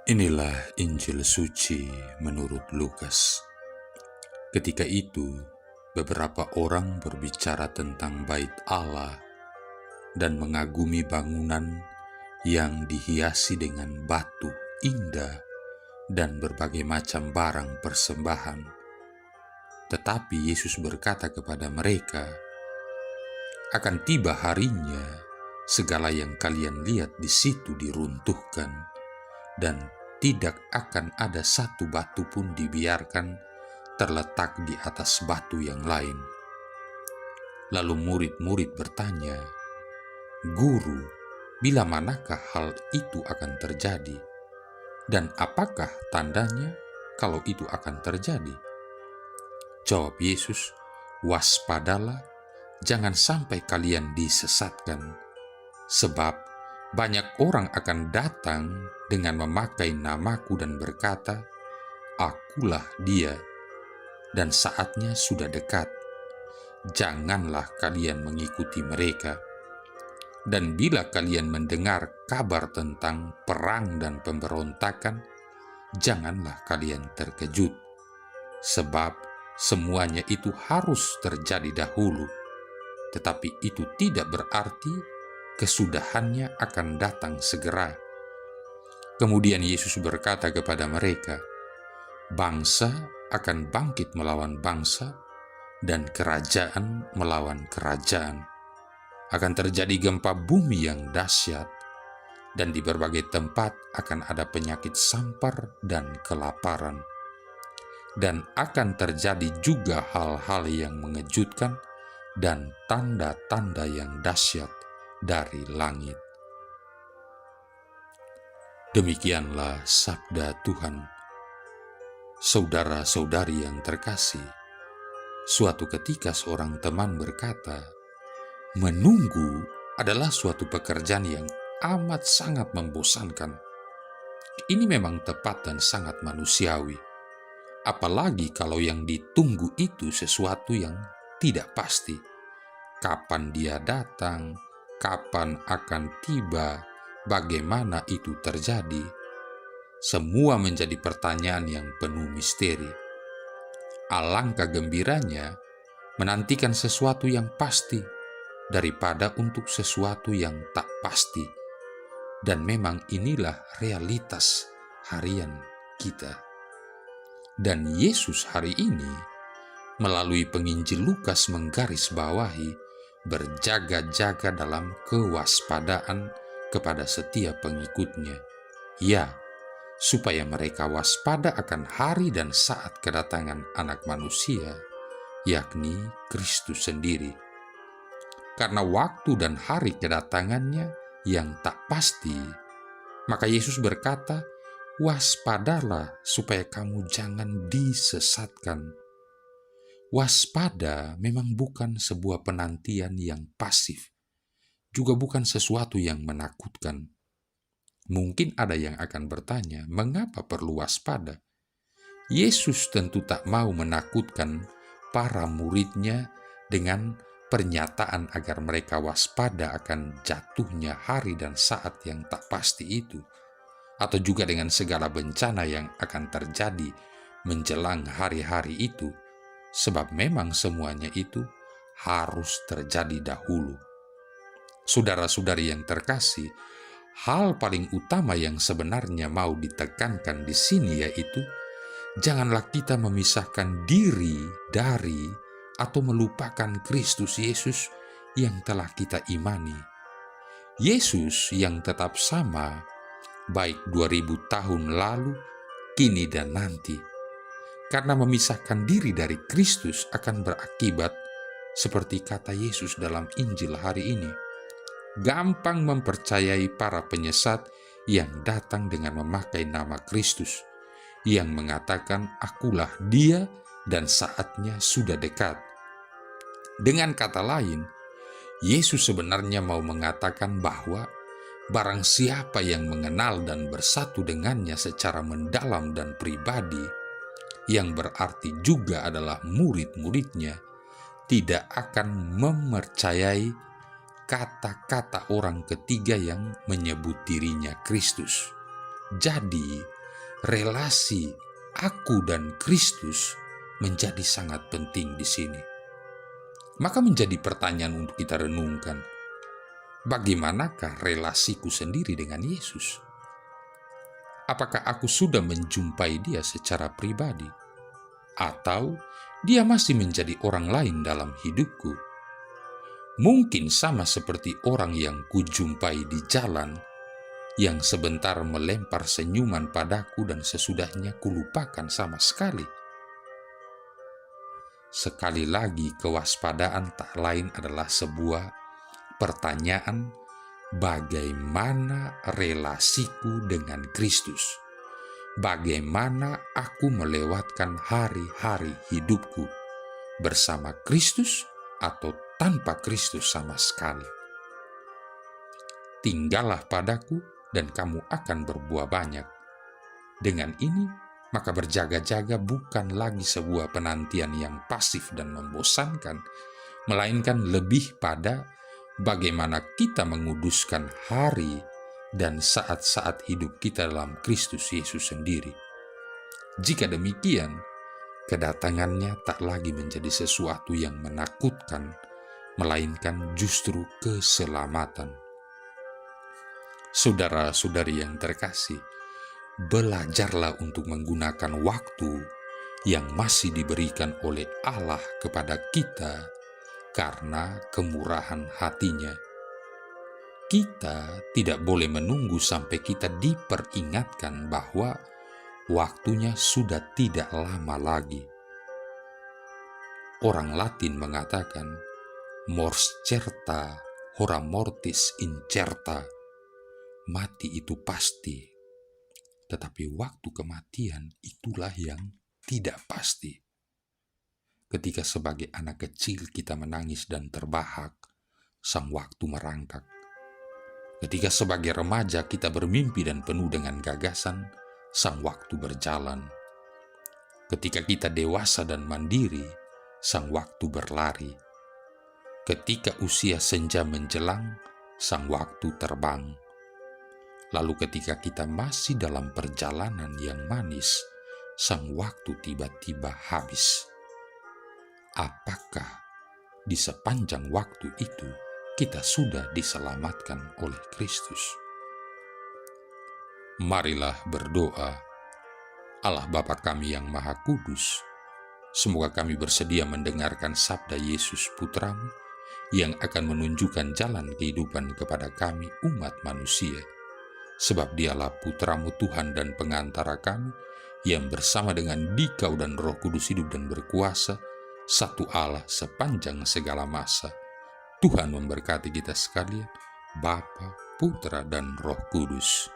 Inilah Injil suci menurut Lukas. Ketika itu, beberapa orang berbicara tentang bait Allah dan mengagumi bangunan yang dihiasi dengan batu indah dan berbagai macam barang persembahan. Tetapi Yesus berkata kepada mereka, "Akan tiba harinya, segala yang kalian lihat di situ diruntuhkan, dan tidak akan ada satu batu pun dibiarkan terletak di atas batu yang lain." Lalu murid-murid bertanya, "Guru, bila manakah hal itu akan terjadi? Dan apakah tandanya kalau itu akan terjadi?" Jawab Yesus, "Waspadalah, jangan sampai kalian disesatkan, sebab banyak orang akan datang dengan memakai namaku dan berkata, 'Akulah Dia,' dan saatnya sudah dekat. Janganlah kalian mengikuti mereka. Dan bila kalian mendengar kabar tentang perang dan pemberontakan, janganlah kalian terkejut, sebab semuanya itu harus terjadi dahulu, tetapi itu tidak berarti kesudahannya akan datang segera." Kemudian Yesus berkata kepada mereka, "Bangsa akan bangkit melawan bangsa, dan kerajaan melawan kerajaan. Akan terjadi gempa bumi yang dahsyat, dan di berbagai tempat akan ada penyakit sampar dan kelaparan. Dan akan terjadi juga hal-hal yang mengejutkan dan tanda-tanda yang dahsyat dari langit." Demikianlah sabda Tuhan. Saudara-saudari yang terkasih, suatu ketika seorang teman berkata, menunggu adalah suatu pekerjaan yang amat sangat membosankan. Ini memang tepat dan sangat manusiawi, apalagi kalau yang ditunggu itu sesuatu yang tidak pasti. Kapan dia datang, kapan akan tiba, bagaimana itu terjadi, semua menjadi pertanyaan yang penuh misteri. Alangkah gembiranya menantikan sesuatu yang pasti daripada untuk sesuatu yang tak pasti. Dan memang inilah realitas harian kita. Dan Yesus hari ini melalui penginjil Lukas menggarisbawahi berjaga-jaga dalam kewaspadaan kepada setiap pengikutnya. Ya, supaya mereka waspada akan hari dan saat kedatangan Anak Manusia, yakni Kristus sendiri. Karena waktu dan hari kedatangannya yang tak pasti, maka Yesus berkata, "Waspadalah supaya kamu jangan disesatkan." Waspada memang bukan sebuah penantian yang pasif, juga bukan sesuatu yang menakutkan. Mungkin ada yang akan bertanya, mengapa perlu waspada? Yesus tentu tak mau menakutkan para muridnya dengan pernyataan agar mereka waspada akan jatuhnya hari dan saat yang tak pasti itu, atau juga dengan segala bencana yang akan terjadi menjelang hari-hari itu, sebab memang semuanya itu harus terjadi dahulu. Saudara-saudari yang terkasih, hal paling utama yang sebenarnya mau ditekankan di sini yaitu, janganlah kita memisahkan diri dari atau melupakan Kristus Yesus yang telah kita imani. Yesus yang tetap sama, baik 2000 tahun lalu, kini dan nanti. Karena memisahkan diri dari Kristus akan berakibat, seperti kata Yesus dalam Injil hari ini, gampang mempercayai para penyesat yang datang dengan memakai nama Kristus, yang mengatakan, "Akulah Dia dan saatnya sudah dekat." Dengan kata lain, Yesus sebenarnya mau mengatakan bahwa barang siapa yang mengenal dan bersatu dengannya secara mendalam dan pribadi, yang berarti juga adalah murid-muridnya, tidak akan mempercayai kata-kata orang ketiga yang menyebut dirinya Kristus. Jadi, relasi aku dan Kristus menjadi sangat penting di sini. Maka menjadi pertanyaan untuk kita renungkan, bagaimanakah relasiku sendiri dengan Yesus? Apakah aku sudah menjumpai Dia secara pribadi? Atau Dia masih menjadi orang lain dalam hidupku? Mungkin sama seperti orang yang kujumpai di jalan, yang sebentar melempar senyuman padaku dan sesudahnya kulupakan sama sekali. Sekali lagi, kewaspadaan tak lain adalah sebuah pertanyaan, bagaimana relasiku dengan Kristus? Bagaimana aku melewatkan hari-hari hidupku bersama Kristus atau tanpa Kristus sama sekali? Tinggallah padaku dan kamu akan berbuah banyak. Dengan ini, maka berjaga-jaga bukan lagi sebuah penantian yang pasif dan membosankan, melainkan lebih pada bagaimana kita menguduskan hari dan saat-saat hidup kita dalam Kristus Yesus sendiri. Jika demikian, kedatangannya tak lagi menjadi sesuatu yang menakutkan, melainkan justru keselamatan. Saudara-saudari yang terkasih, belajarlah untuk menggunakan waktu yang masih diberikan oleh Allah kepada kita karena kemurahan hati-Nya. Kita tidak boleh menunggu sampai kita diperingatkan bahwa waktunya sudah tidak lama lagi. Orang Latin mengatakan, mors certa, hora mortis incerta. Mati itu pasti, tetapi waktu kematian itulah yang tidak pasti. Ketika sebagai anak kecil kita menangis dan terbahak, sang waktu merangkak. Ketika sebagai remaja kita bermimpi dan penuh dengan gagasan, sang waktu berjalan. Ketika kita dewasa dan mandiri, sang waktu berlari. Ketika usia senja menjelang, sang waktu terbang. Lalu ketika kita masih dalam perjalanan yang manis, sang waktu tiba-tiba habis. Apakah di sepanjang waktu itu kita sudah diselamatkan oleh Kristus? Marilah berdoa. Allah Bapa kami yang Maha Kudus, semoga kami bersedia mendengarkan sabda Yesus Putramu yang akan menunjukkan jalan kehidupan kepada kami umat manusia. Sebab Dialah Putramu Tuhan dan pengantara kami, yang bersama dengan Dikau dan Roh Kudus hidup dan berkuasa, satu Allah sepanjang segala masa. Tuhan memberkati kita sekalian, Bapa, Putra, dan Roh Kudus.